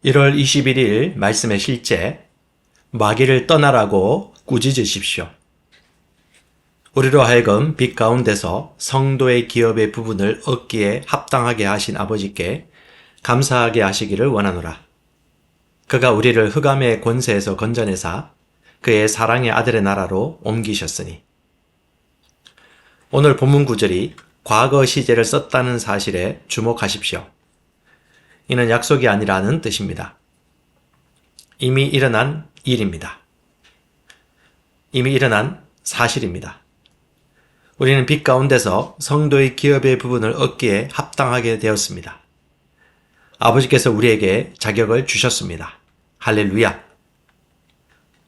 1월 21일 말씀의 실제, 마귀를 떠나라고 꾸짖으십시오. 우리로 하여금 빛 가운데서 성도의 기업의 부분을 얻기에 합당하게 하신 아버지께 감사하게 하시기를 원하노라. 그가 우리를 흑암의 권세에서 건져내사 그의 사랑의 아들의 나라로 옮기셨으니. 오늘 본문 구절이 과거 시제를 썼다는 사실에 주목하십시오. 이는 약속이 아니라는 뜻입니다. 이미 일어난 일입니다. 이미 일어난 사실입니다. 우리는 빛 가운데서 성도의 기업의 부분을 얻기에 합당하게 되었습니다. 아버지께서 우리에게 자격을 주셨습니다. 할렐루야.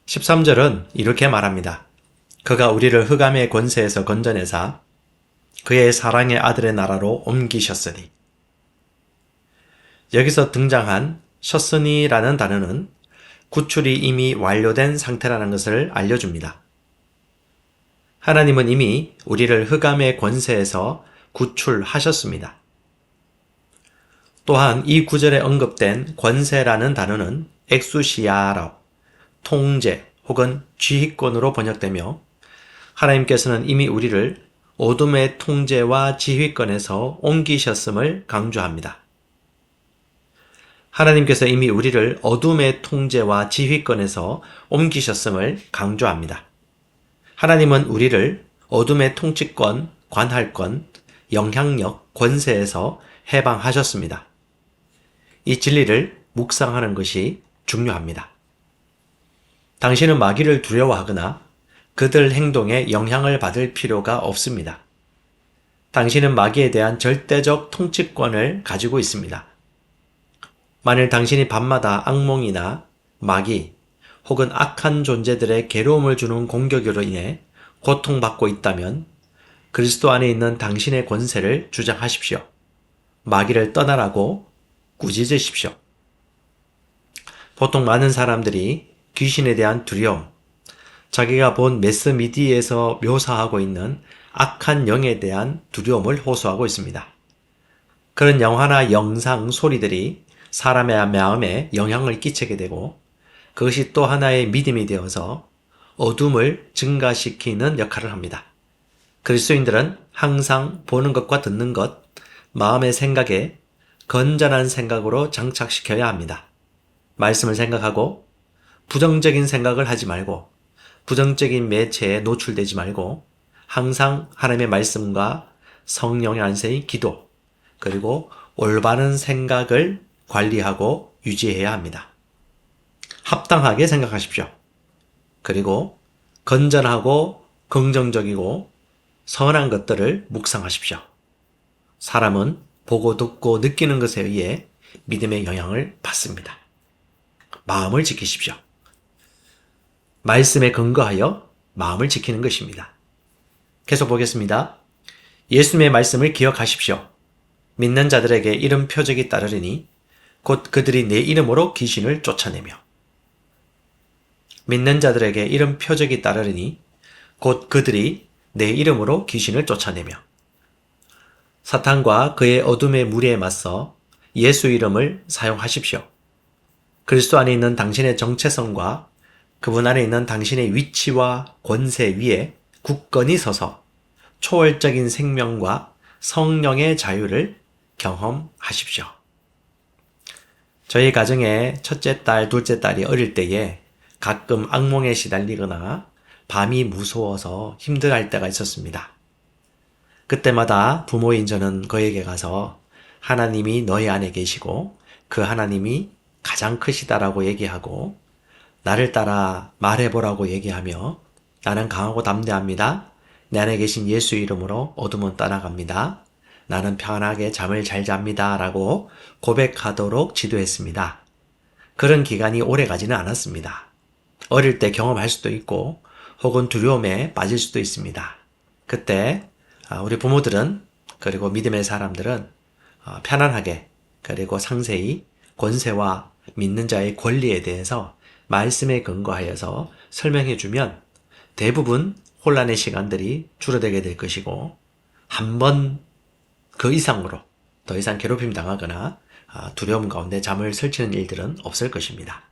13절은 이렇게 말합니다. 그가 우리를 흑암의 권세에서 건져내사 그의 사랑의 아들의 나라로 옮기셨으니. 여기서 등장한 셨으니라는 단어는 구출이 이미 완료된 상태라는 것을 알려줍니다. 하나님은 이미 우리를 흑암의 권세에서 구출하셨습니다. 또한 이 구절에 언급된 권세라는 단어는 엑수시아로 통제 혹은 지휘권으로 번역되며 하나님께서는 이미 우리를 어둠의 통제와 지휘권에서 옮기셨음을 강조합니다. 하나님께서 이미 우리를 어둠의 통제와 지휘권에서 옮기셨음을 강조합니다. 하나님은 우리를 어둠의 통치권, 관할권, 영향력, 권세에서 해방하셨습니다. 이 진리를 묵상하는 것이 중요합니다. 당신은 마귀를 두려워하거나 그들 행동에 영향을 받을 필요가 없습니다. 당신은 마귀에 대한 절대적 통치권을 가지고 있습니다. 만일 당신이 밤마다 악몽이나 마귀 혹은 악한 존재들의 괴로움을 주는 공격으로 인해 고통받고 있다면 그리스도 안에 있는 당신의 권세를 주장하십시오. 마귀를 떠나라고 꾸짖으십시오. 보통 많은 사람들이 귀신에 대한 두려움, 자기가 본 매스미디어에서 묘사하고 있는 악한 영에 대한 두려움을 호소하고 있습니다. 그런 영화나 영상, 소리들이 사람의 마음에 영향을 끼치게 되고 그것이 또 하나의 믿음이 되어서 어둠을 증가시키는 역할을 합니다. 그리스도인들은 항상 보는 것과 듣는 것, 마음의 생각에 건전한 생각으로 장착시켜야 합니다. 말씀을 생각하고 부정적인 생각을 하지 말고 부정적인 매체에 노출되지 말고 항상 하나님의 말씀과 성령의 안세인 기도 그리고 올바른 생각을 관리하고 유지해야 합니다. 합당하게 생각하십시오. 그리고 건전하고 긍정적이고 선한 것들을 묵상하십시오. 사람은 보고 듣고 느끼는 것에 의해 믿음의 영향을 받습니다. 마음을 지키십시오. 말씀에 근거하여 마음을 지키는 것입니다. 계속 보겠습니다. 예수님의 말씀을 기억하십시오. 믿는 자들에게 이런 표적이 따르리니 곧 그들이 내 이름으로 귀신을 쫓아내며. 믿는 자들에게 이런 표적이 따르리니 곧 그들이 내 이름으로 귀신을 쫓아내며. 사탄과 그의 어둠의 무리에 맞서 예수 이름을 사용하십시오. 그리스도 안에 있는 당신의 정체성과 그분 안에 있는 당신의 위치와 권세 위에 굳건히 서서 초월적인 생명과 성령의 자유를 경험하십시오. 저희 가정에 첫째 딸, 둘째 딸이 어릴 때에 가끔 악몽에 시달리거나 밤이 무서워서 힘들어할 때가 있었습니다. 그때마다 부모인 저는 그에게 가서 하나님이 너희 안에 계시고 그 하나님이 가장 크시다라고 얘기하고 나를 따라 말해보라고 얘기하며 나는 강하고 담대합니다. 내 안에 계신 예수 이름으로 어둠은 떠나갑니다. 나는 편하게 잠을 잘 잡니다. 라고 고백하도록 지도했습니다. 그런 기간이 오래 가지는 않았습니다. 어릴 때 경험할 수도 있고 혹은 두려움에 빠질 수도 있습니다. 그때 우리 부모들은 그리고 믿음의 사람들은 편안하게 그리고 상세히 권세와 믿는 자의 권리에 대해서 말씀에 근거하여서 설명해주면 대부분 혼란의 시간들이 줄어들게 될 것이고 한 번 그 이상으로 더 이상 괴롭힘 당하거나 두려움 가운데 잠을 설치는 일들은 없을 것입니다.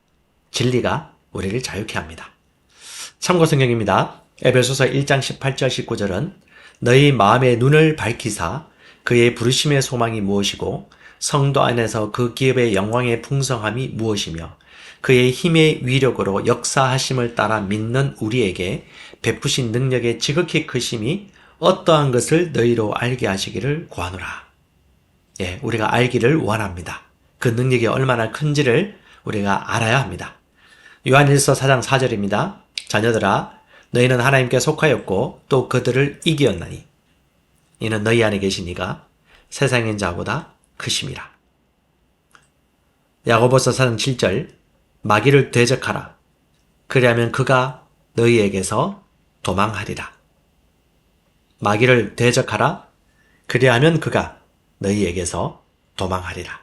진리가 우리를 자유케 합니다. 참고 성경입니다. 에베소서 1장 18절 19절은 너희 마음의 눈을 밝히사 그의 부르심의 소망이 무엇이고 성도 안에서 그 기업의 영광의 풍성함이 무엇이며 그의 힘의 위력으로 역사하심을 따라 믿는 우리에게 베푸신 능력의 지극히 크심이 어떠한 것을 너희로 알게 하시기를 구하노라. 우리가 알기를 원합니다. 그 능력이 얼마나 큰지를 우리가 알아야 합니다. 요한일서 4장 4절입니다. 자녀들아, 너희는 하나님께 속하였고 또 그들을 이기었나니 이는 너희 안에 계신 이가 세상인 자보다 크심이라. 야고보서 4장 7절 마귀를 대적하라. 그리하면 그가 너희에게서 도망하리라. 마귀를 대적하라. 그리하면 그가 너희에게서 도망하리라.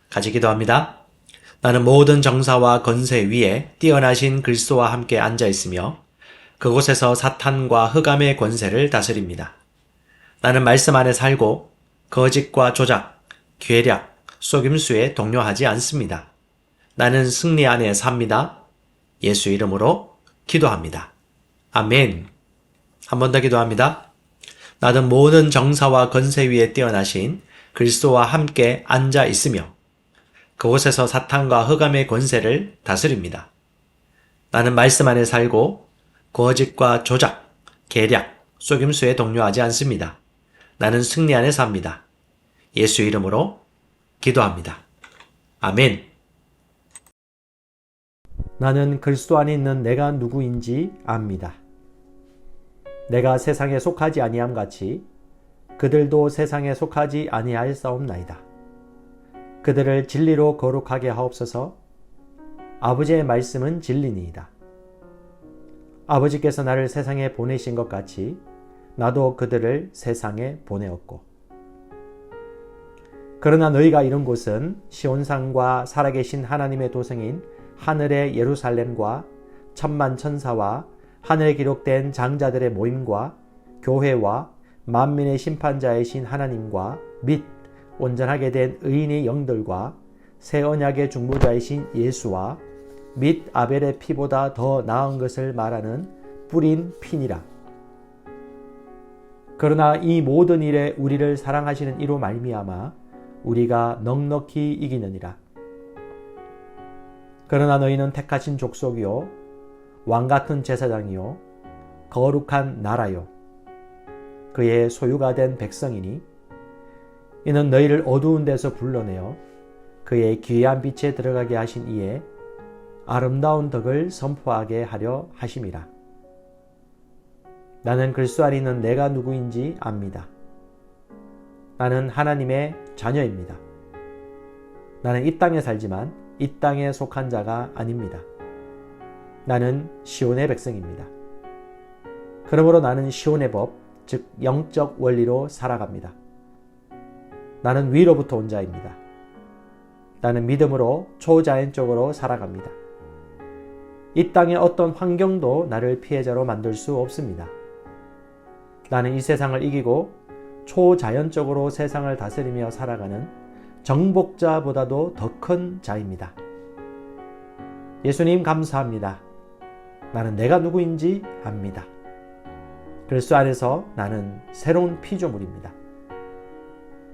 같이 기도합니다. 나는 모든 정사와 권세 위에 뛰어나신 그리스도와 함께 앉아 있으며 그곳에서 사탄과 흑암의 권세를 다스립니다. 나는 말씀 안에 살고 거짓과 조작, 괴략, 속임수에 동요하지 않습니다. 나는 승리 안에 삽니다. 예수 이름으로 기도합니다. 아멘. 한 번 더 기도합니다. 나는 모든 정사와 권세 위에 뛰어나신 그리스도와 함께 앉아 있으며 그곳에서 사탄과 흑암의 권세를 다스립니다. 나는 말씀 안에 살고 거짓과 조작, 계략, 속임수에 동요하지 않습니다. 나는 승리 안에 삽니다. 예수 이름으로 기도합니다. 아멘. 나는 그리스도 안에 있는 내가 누구인지 압니다. 내가 세상에 속하지 아니함 같이 그들도 세상에 속하지 아니하였사옵나이다. 그들을 진리로 거룩하게 하옵소서. 아버지의 말씀은 진리니이다. 아버지께서 나를 세상에 보내신 것 같이 나도 그들을 세상에 보내었고 그러나 너희가 이른 곳은 시온산과 살아계신 하나님의 도성인 하늘의 예루살렘과 천만 천사와 하늘에 기록된 장자들의 모임과 교회와 만민의 심판자이신 하나님과 및 온전하게 된 의인의 영들과 새 언약의 중보자이신 예수와 및 아벨의 피보다 더 나은 것을 말하는 뿌린 피니라. 그러나 이 모든 일에 우리를 사랑하시는 이로 말미암아 우리가 넉넉히 이기느니라. 그러나 너희는 택하신 족속이요 왕같은 제사장이요 거룩한 나라요 그의 소유가 된 백성이니 이는 너희를 어두운 데서 불러내어 그의 귀한 빛에 들어가게 하신 이에 아름다운 덕을 선포하게 하려 하심이라. 나는 그리스도 안에 있는 내가 누구인지 압니다. 나는 하나님의 자녀입니다. 나는 이 땅에 살지만 이 땅에 속한 자가 아닙니다. 나는 시온의 백성입니다. 그러므로 나는 시온의 법, 즉 영적 원리로 살아갑니다. 나는 위로부터 온 자입니다. 나는 믿음으로 초자연적으로 살아갑니다. 이 땅의 어떤 환경도 나를 피해자로 만들 수 없습니다. 나는 이 세상을 이기고 초자연적으로 세상을 다스리며 살아가는 정복자보다도 더 큰 자입니다. 예수님 감사합니다. 나는 내가 누구인지 압니다. 그리스도 안에서 나는 새로운 피조물입니다.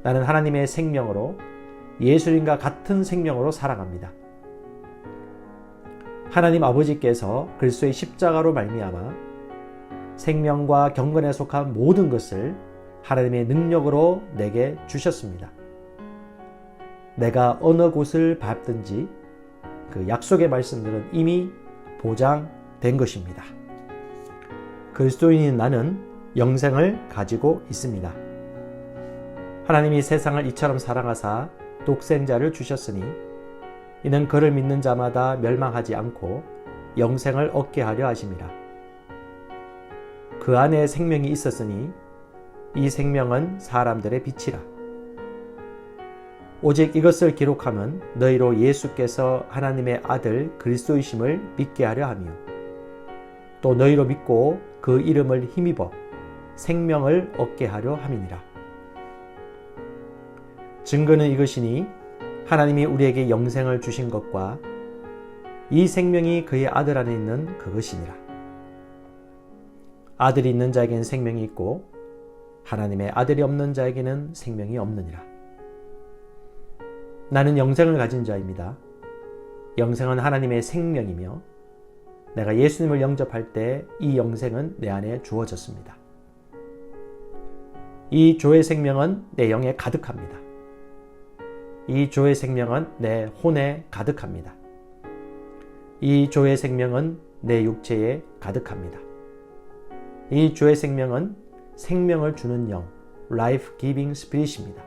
나는 하나님의 생명으로 예수님과 같은 생명으로 살아갑니다. 하나님 아버지께서 그리스도의 십자가로 말미암아 생명과 경건에 속한 모든 것을 하나님의 능력으로 내게 주셨습니다. 내가 어느 곳을 밟든지 그 약속의 말씀들은 이미 보장된 것입니다. 그리스도인인 나는 영생을 가지고 있습니다. 하나님이 세상을 이처럼 사랑하사 독생자를 주셨으니 이는 그를 믿는 자마다 멸망하지 않고 영생을 얻게 하려 하심이라. 그 안에 생명이 있었으니 이 생명은 사람들의 빛이라. 오직 이것을 기록하면 너희로 예수께서 하나님의 아들 그리스도이심을 믿게 하려 하며 또 너희로 믿고 그 이름을 힘입어 생명을 얻게 하려 함이니라. 증거는 이것이니 하나님이 우리에게 영생을 주신 것과 이 생명이 그의 아들 안에 있는 그것이니라. 아들이 있는 자에게는 생명이 있고 하나님의 아들이 없는 자에게는 생명이 없느니라. 나는 영생을 가진 자입니다. 영생은 하나님의 생명이며 내가 예수님을 영접할 때 이 영생은 내 안에 주어졌습니다. 이 조의 생명은 내 영에 가득합니다. 이 조의 생명은 내 혼에 가득합니다. 이 조의 생명은 내 육체에 가득합니다. 이 조의 생명은 생명을 주는 영, Life Giving Spirit입니다.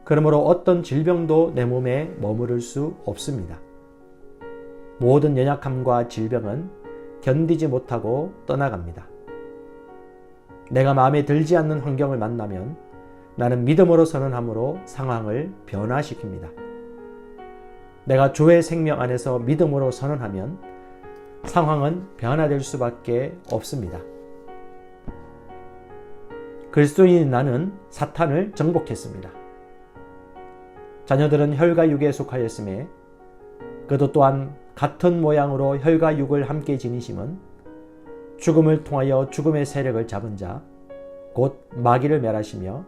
그러므로 어떤 질병도 내 몸에 머무를 수 없습니다. 모든 연약함과 질병은 견디지 못하고 떠나갑니다. 내가 마음에 들지 않는 환경을 만나면 나는 믿음으로 선언함으로 상황을 변화시킵니다. 내가 조의 생명 안에서 믿음으로 선언하면 상황은 변화될 수밖에 없습니다. 그리스도인인 나는 사탄을 정복했습니다. 자녀들은 혈과 육에 속하였음에 그도 또한 같은 모양으로 혈과 육을 함께 지니심은 죽음을 통하여 죽음의 세력을 잡은 자, 곧 마귀를 멸하시며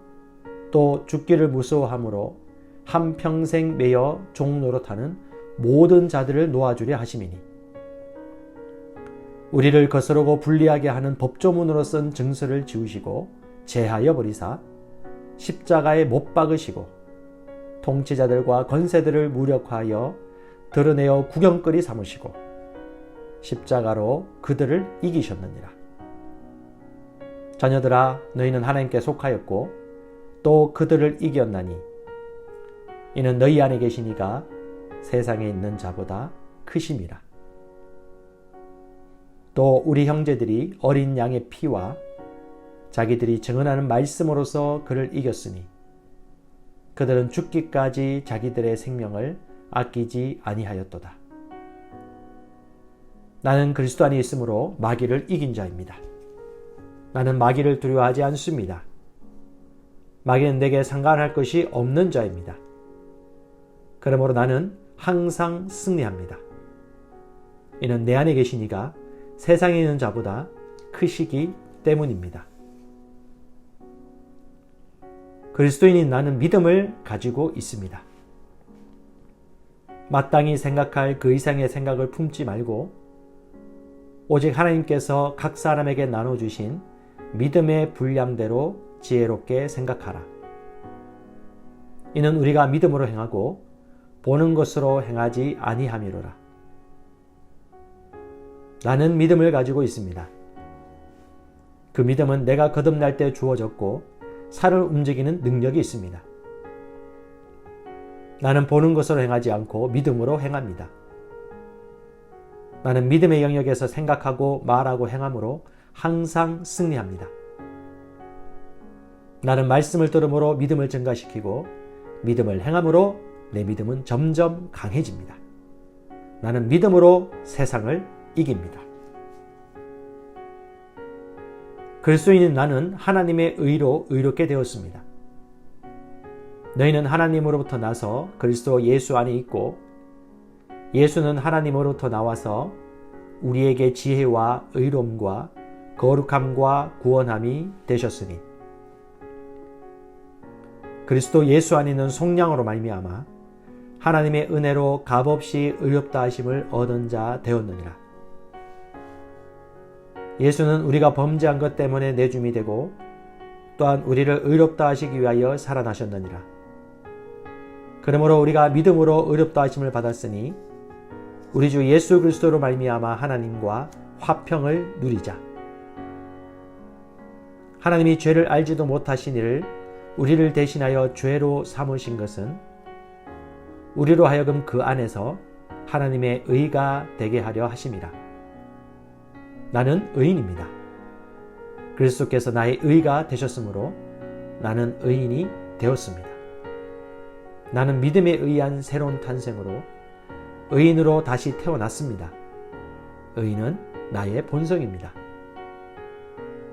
또 죽기를 무서워함으로 한평생 매여 종노릇하는 모든 자들을 놓아주려 하심이니 우리를 거스르고 불리하게 하는 법조문으로 쓴 증서를 지우시고 제하여 버리사 십자가에 못 박으시고 통치자들과 권세들을 무력화하여 드러내어 구경거리 삼으시고 십자가로 그들을 이기셨느니라. 자녀들아, 너희는 하나님께 속하였고 또 그들을 이겼나니 이는 너희 안에 계신 이가 세상에 있는 자보다 크심이라. 또 우리 형제들이 어린 양의 피와 자기들이 증언하는 말씀으로서 그를 이겼으니 그들은 죽기까지 자기들의 생명을 아끼지 아니하였도다. 나는 그리스도 안에 있으므로 마귀를 이긴 자입니다. 나는 마귀를 두려워하지 않습니다. 마귀는 내게 상관할 것이 없는 자입니다. 그러므로 나는 항상 승리합니다. 이는 내 안에 계신 이가 세상에 있는 자보다 크시기 때문입니다. 그리스도인인 나는 믿음을 가지고 있습니다. 마땅히 생각할 그 이상의 생각을 품지 말고 오직 하나님께서 각 사람에게 나눠주신 믿음의 분량대로 지혜롭게 생각하라. 이는 우리가 믿음으로 행하고 보는 것으로 행하지 아니함이로라. 나는 믿음을 가지고 있습니다. 그 믿음은 내가 거듭날 때 주어졌고 살을 움직이는 능력이 있습니다. 나는 보는 것으로 행하지 않고 믿음으로 행합니다. 나는 믿음의 영역에서 생각하고 말하고 행함으로 항상 승리합니다. 나는 말씀을 들음으로 믿음을 증가시키고 믿음을 행함으로 내 믿음은 점점 강해집니다. 나는 믿음으로 세상을 이깁니다. 그리스도인인 나는 하나님의 의로 의롭게 되었습니다. 너희는 하나님으로부터 나서 그리스도 예수 안에 있고 예수는 하나님으로부터 나와서 우리에게 지혜와 의로움과 거룩함과 구원함이 되셨으니 그리스도 예수 안에 있는 속량으로 말미암아 하나님의 은혜로 값없이 의롭다 하심을 얻은 자 되었느니라. 예수는 우리가 범죄한 것 때문에 내줌이 되고 또한 우리를 의롭다 하시기 위하여 살아나셨느니라. 그러므로 우리가 믿음으로 의롭다 하심을 받았으니 우리 주 예수 그리스도로 말미암아 하나님과 화평을 누리자. 하나님이 죄를 알지도 못하신 이를 우리를 대신하여 죄로 삼으신 것은 우리로 하여금 그 안에서 하나님의 의가 되게 하려 하심이라. 나는 의인입니다. 그리스도께서 나의 의가 되셨으므로 나는 의인이 되었습니다. 나는 믿음에 의한 새로운 탄생으로 의인으로 다시 태어났습니다. 의인은 나의 본성입니다.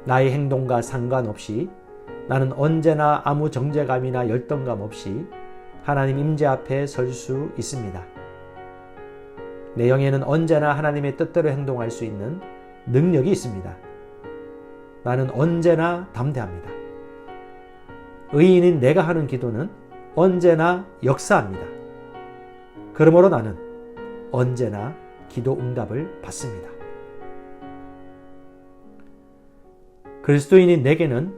나의 행동과 상관없이 나는 언제나 아무 정죄감이나 열등감 없이 하나님 임재 앞에 설 수 있습니다. 내 영에는 언제나 하나님의 뜻대로 행동할 수 있는 능력이 있습니다. 나는 언제나 담대합니다. 의인인 내가 하는 기도는 언제나 역사합니다. 그러므로 나는 언제나 기도 응답을 받습니다. 그리스도인인 내게는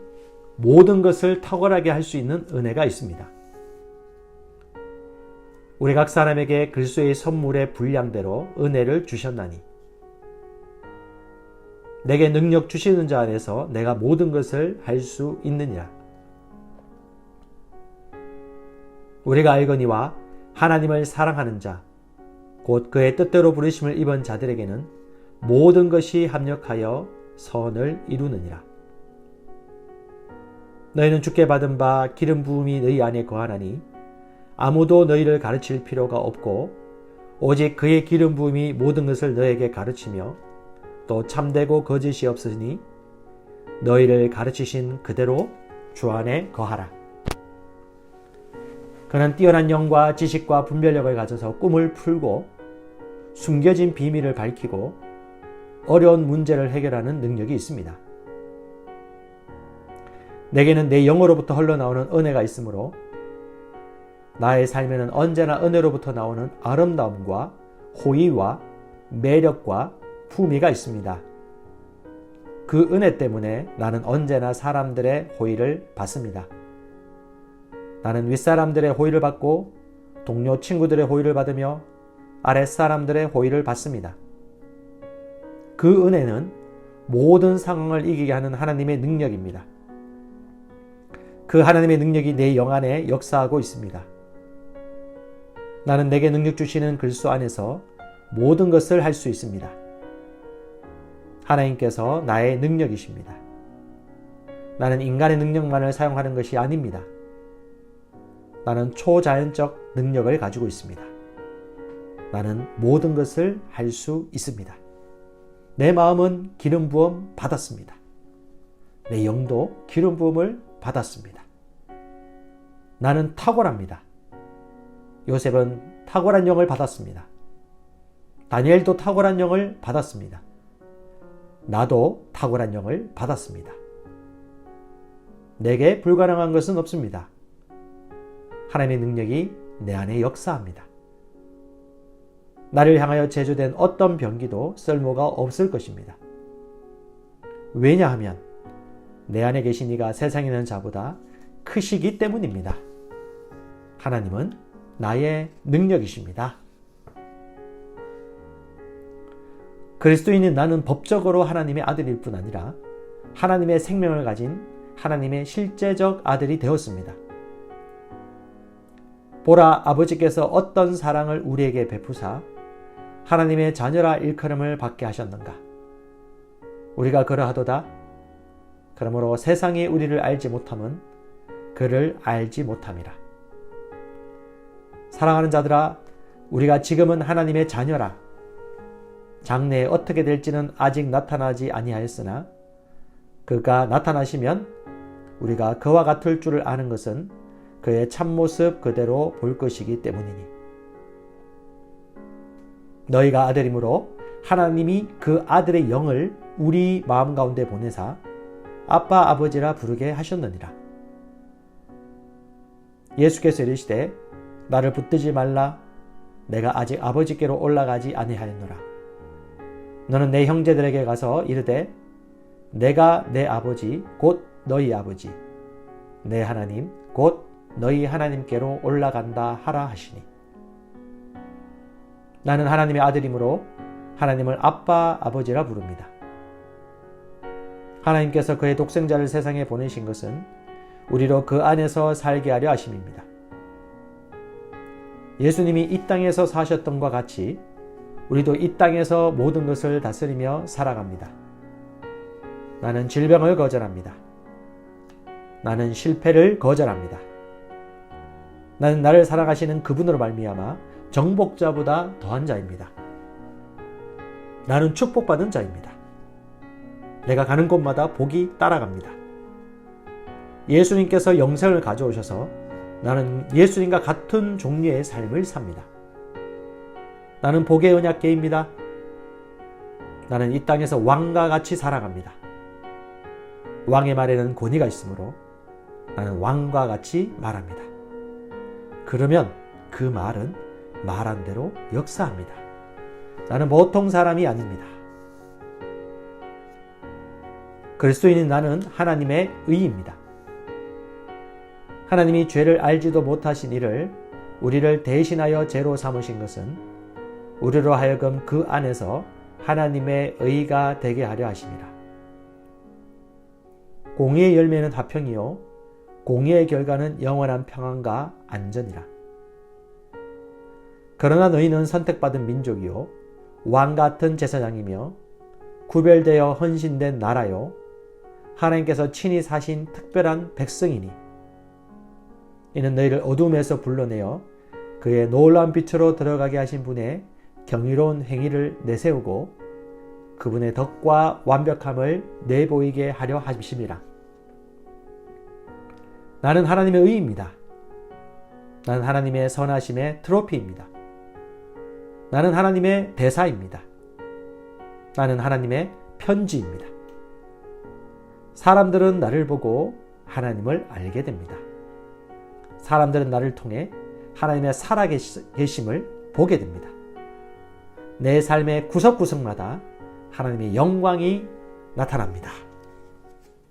모든 것을 탁월하게 할 수 있는 은혜가 있습니다. 우리 각 사람에게 그리스도의 선물의 분량대로 은혜를 주셨나니 내게 능력 주시는 자 안에서 내가 모든 것을 할 수 있느니라. 우리가 알거니와 하나님을 사랑하는 자, 곧 그의 뜻대로 부르심을 입은 자들에게는 모든 것이 합력하여 선을 이루느니라. 너희는 주께 받은 바 기름 부음이 너희 안에 거하나니 아무도 너희를 가르칠 필요가 없고 오직 그의 기름 부음이 모든 것을 너에게 가르치며 또 참되고 거짓이 없으니 너희를 가르치신 그대로 주 안에 거하라. 그는 뛰어난 영과 지식과 분별력을 가져서 꿈을 풀고 숨겨진 비밀을 밝히고 어려운 문제를 해결하는 능력이 있습니다. 내게는 내 영으로부터 흘러나오는 은혜가 있으므로 나의 삶에는 언제나 은혜로부터 나오는 아름다움과 호의와 매력과 품위가 있습니다. 그 은혜 때문에 나는 언제나 사람들의 호의를 받습니다. 나는 윗사람들의 호의를 받고 동료 친구들의 호의를 받으며 아랫사람들의 호의를 받습니다. 그 은혜는 모든 상황을 이기게 하는 하나님의 능력입니다. 그 하나님의 능력이 내 영 안에 역사하고 있습니다. 나는 내게 능력 주시는 그리스도 안에서 모든 것을 할 수 있습니다. 하나님께서 나의 능력이십니다. 나는 인간의 능력만을 사용하는 것이 아닙니다. 나는 초자연적 능력을 가지고 있습니다. 나는 모든 것을 할 수 있습니다. 내 마음은 기름 부음 받았습니다. 내 영도 기름 부음을 받았습니다. 나는 탁월합니다. 요셉은 탁월한 영을 받았습니다. 다니엘도 탁월한 영을 받았습니다. 나도 탁월한 영을 받았습니다. 내게 불가능한 것은 없습니다. 하나님의 능력이 내 안에 역사합니다. 나를 향하여 제조된 어떤 병기도 쓸모가 없을 것입니다. 왜냐하면 내 안에 계신 이가 세상에 있는 자보다 크시기 때문입니다. 하나님은 나의 능력이십니다. 그리스도인인 나는 법적으로 하나님의 아들일 뿐 아니라 하나님의 생명을 가진 하나님의 실제적 아들이 되었습니다. 보라, 아버지께서 어떤 사랑을 우리에게 베푸사 하나님의 자녀라 일컬음을 받게 하셨는가. 우리가 그러하도다. 그러므로 세상이 우리를 알지 못함은 그를 알지 못함이라. 사랑하는 자들아, 우리가 지금은 하나님의 자녀라. 장래에 어떻게 될지는 아직 나타나지 아니하였으나 그가 나타나시면 우리가 그와 같을 줄을 아는 것은 그의 참모습 그대로 볼 것이기 때문이니. 너희가 아들이므로 하나님이 그 아들의 영을 우리 마음 가운데 보내사 아빠 아버지라 부르게 하셨느니라. 예수께서 이르시되 나를 붙들지 말라. 내가 아직 아버지께로 올라가지 아니하였노라. 너는 내 형제들에게 가서 이르되 내가 내 아버지 곧 너희 아버지 내 하나님 곧 너희 하나님께로 올라간다 하라 하시니. 나는 하나님의 아들이므로 하나님을 아빠 아버지라 부릅니다. 하나님께서 그의 독생자를 세상에 보내신 것은 우리로 그 안에서 살게 하려 하심입니다. 예수님이 이 땅에서 사셨던 것과 같이 우리도 이 땅에서 모든 것을 다스리며 살아갑니다. 나는 질병을 거절합니다. 나는 실패를 거절합니다. 나는 나를 사랑하시는 그분으로 말미암아 정복자보다 더한 자입니다. 나는 축복받은 자입니다. 내가 가는 곳마다 복이 따라갑니다. 예수님께서 영생을 가져오셔서 나는 예수님과 같은 종류의 삶을 삽니다. 나는 복의 언약궤입니다. 나는 이 땅에서 왕과 같이 살아갑니다. 왕의 말에는 권위가 있으므로 나는 왕과 같이 말합니다. 그러면 그 말은 말한 대로 역사합니다. 나는 보통 사람이 아닙니다. 그리스도인인 나는 하나님의 의입니다. 하나님이 죄를 알지도 못하신 이를 우리를 대신하여 죄로 삼으신 것은 우리로 하여금 그 안에서 하나님의 의가 되게 하려 하심이라. 공의의 열매는 화평이요 공의의 결과는 영원한 평안과 안전이라. 그러나 너희는 선택받은 민족이요 왕같은 제사장이며 구별되어 헌신된 나라요 하나님께서 친히 사신 특별한 백성이니 이는 너희를 어둠에서 불러내어 그의 놀라운 빛으로 들어가게 하신 분의 경이로운 행위를 내세우고 그분의 덕과 완벽함을 내보이게 하려 하심이라. 나는 하나님의 의입니다. 나는 하나님의 선하심의 트로피입니다. 나는 하나님의 대사입니다. 나는 하나님의 편지입니다. 사람들은 나를 보고 하나님을 알게 됩니다. 사람들은 나를 통해 하나님의 살아계심을 보게 됩니다. 내 삶의 구석구석마다 하나님의 영광이 나타납니다.